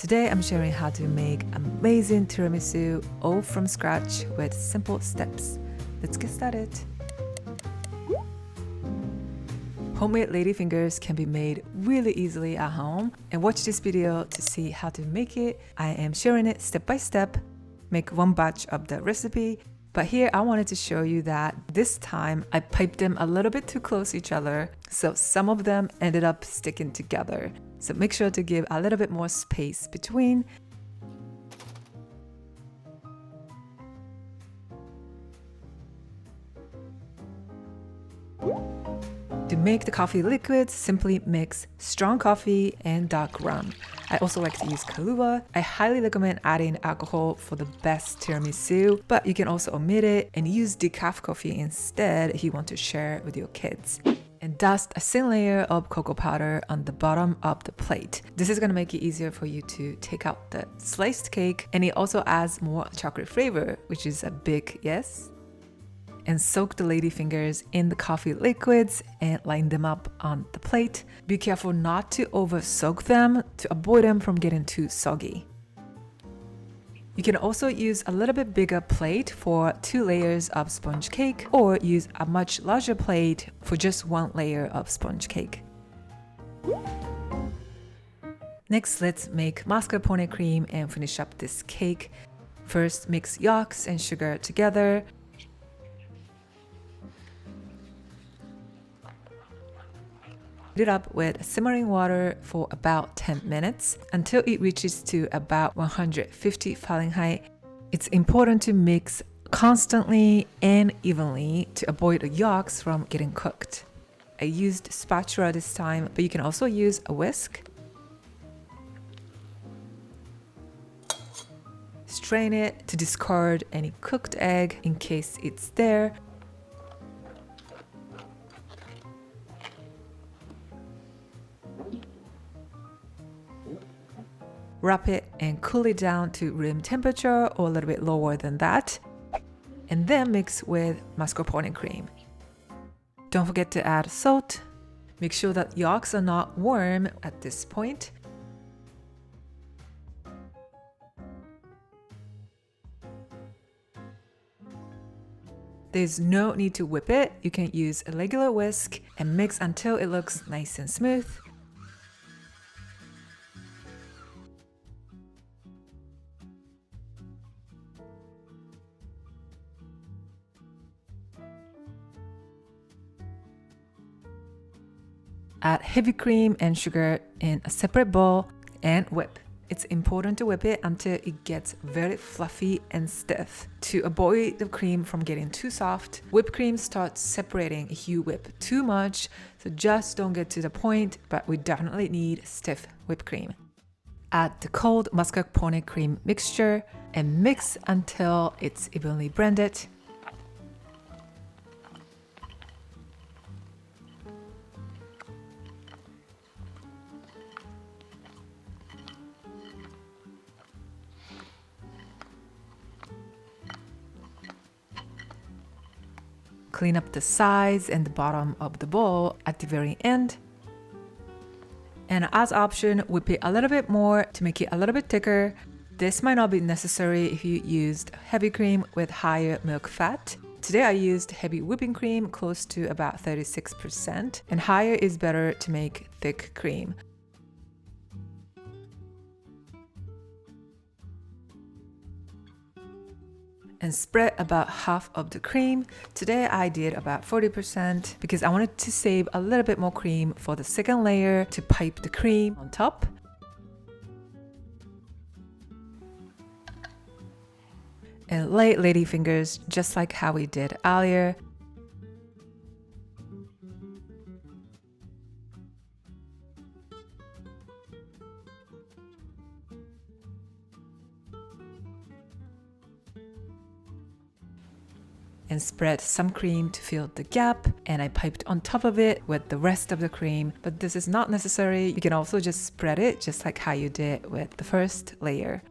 Today I'm sharing how to make amazing tiramisu all from scratch with simple steps. Let's get started. Homemade ladyfingers can be made really easily at home, and watch this video to see how to make it. I am sharing it step by step. Make one batch of the recipe, but here I wanted to show you that this time I piped them a little bit too close to each other, so some of them ended up sticking together. So make sure to give a little bit more space between. To make the coffee liquids, simply mix strong coffee and dark rum. I also like to use Kahlua. I highly recommend adding alcohol for the best tiramisu, but you can also omit it and use decaf coffee instead if you want to share with your kids. And dust a thin layer of cocoa powder on the bottom of the plate. This is gonna make it easier for you to take out the sliced cake, and it also adds more chocolate flavor, which is a big yes. And soak the ladyfingers in the coffee liquids and line them up on the plate. Be careful not to over soak them to avoid them from getting too soggy. You can also use a little bit bigger plate for 2 layers of sponge cake, or use a much larger plate for just 1 layer of sponge cake. Next, let's make mascarpone cream and finish up this cake. First, mix yolks and sugar together. Heat it up with simmering water for about 10 minutes until it reaches to about 150 Fahrenheit. It's important to mix constantly and evenly to avoid the yolks from getting cooked. I used spatula this time, but you can also use a whisk. Strain it to discard any cooked egg in case it's there. Wrap it and cool it down to room temperature or a little bit lower than that. And then mix with mascarpone cream. Don't forget to add salt. Make sure that yolks are not warm at this point. There's no need to whip it. You can use a regular whisk and mix until it looks nice and smooth. Add heavy cream and sugar in a separate bowl and whip. It's important to whip it until it gets very fluffy and stiff. To avoid the cream from getting too soft, whipped cream starts separating if you whip too much, so just don't get to the point, but we definitely need stiff whipped cream. Add the cold mascarpone cream mixture and mix until it's evenly blended. Clean up the sides and the bottom of the bowl at the very end. And as option, whip it a little bit more to make it a little bit thicker. This might not be necessary if you used heavy cream with higher milk fat. Today I used heavy whipping cream close to about 36%, and higher is better to make thick cream. And spread about half of the cream. Today I did about 40% because I wanted to save a little bit more cream for the second layer to pipe the cream on top. And lay ladyfingers just like how we did earlier. And spread some cream to fill the gap, and I piped on top of it with the rest of the cream, but this is not necessary. You can also just spread it just like how you did with the first layer.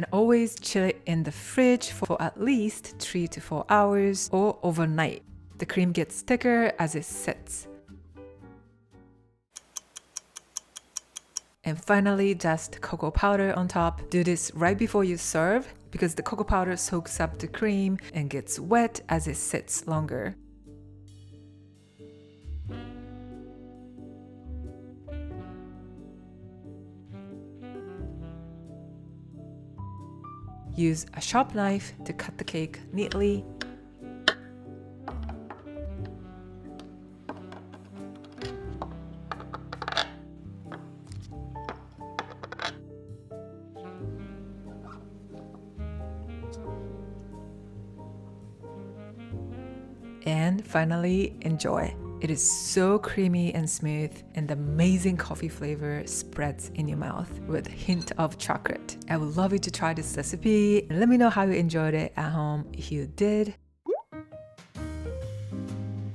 And always chill it in the fridge for at least 3 to 4 hours or overnight. The cream gets thicker as it sits. And finally, just cocoa powder on top. Do this right before you serve because the cocoa powder soaks up the cream and gets wet as it sits longer. Use a sharp knife to cut the cake neatly. And finally, enjoy. It is so creamy and smooth, and the amazing coffee flavor spreads in your mouth with a hint of chocolate. I would love you to try this recipe and let me know how you enjoyed it at home if you did.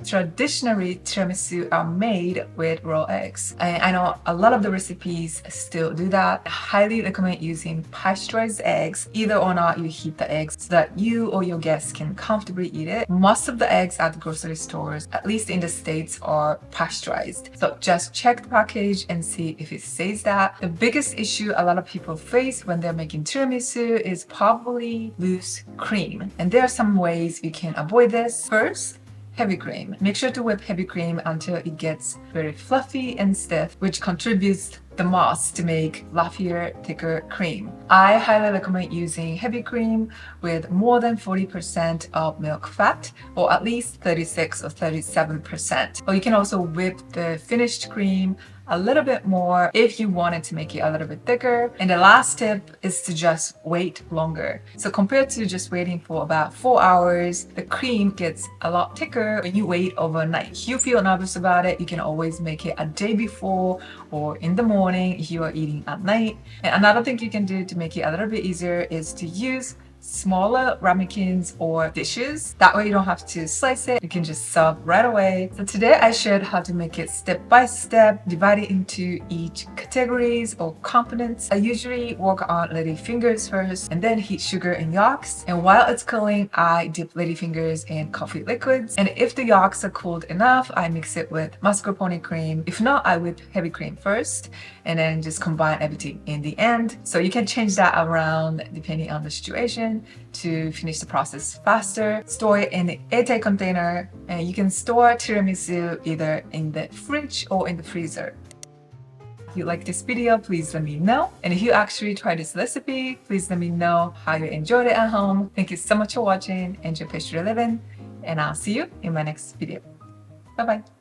Traditionally, tiramisu are made with raw eggs. I know a lot of the recipes still do that. I highly recommend using pasteurized eggs. Either or not, you heat the eggs so that you or your guests can comfortably eat it. Most of the eggs at the grocery stores, at least in the States, are pasteurized. So just check the package and see if it says that. The biggest issue a lot of people face when they're making tiramisu is probably loose cream. And there are some ways you can avoid this. First, heavy cream. Make sure to whip heavy cream until it gets very fluffy and stiff, which contributes the most to make fluffier, thicker cream. I highly recommend using heavy cream with more than 40% of milk fat, or at least 36 or 37%. Or you can also whip the finished cream a little bit more if you wanted to make it a little bit thicker. And the last tip is to just wait longer. So compared to just waiting for about 4 hours, the cream gets a lot thicker when you wait overnight. If you feel nervous about it, you can always make it a day before or in the morning if you are eating at night. And another thing you can do to make it a little bit easier is to use smaller ramekins or dishes. That way you don't have to slice it, you can just serve right away. So today I shared how to make it step by step, divide it into each categories or components. I usually work on Ladyfingers first and then heat sugar and yolks. And while it's cooling, I dip Ladyfingers in coffee liquids. And if the yolks are cooled enough, I mix it with mascarpone cream. If not, I whip heavy cream first and then just combine everything in the end. So you can change that around depending on the situation to finish the process faster. Store it in an airtight container, and you can store tiramisu either in the fridge or in the freezer. If you like this video, please let me know. And if you actually try this recipe, please let me know how you enjoyed it at home. Thank you so much for watching. Enjoy pastry living, and I'll see you in my next video. Bye bye.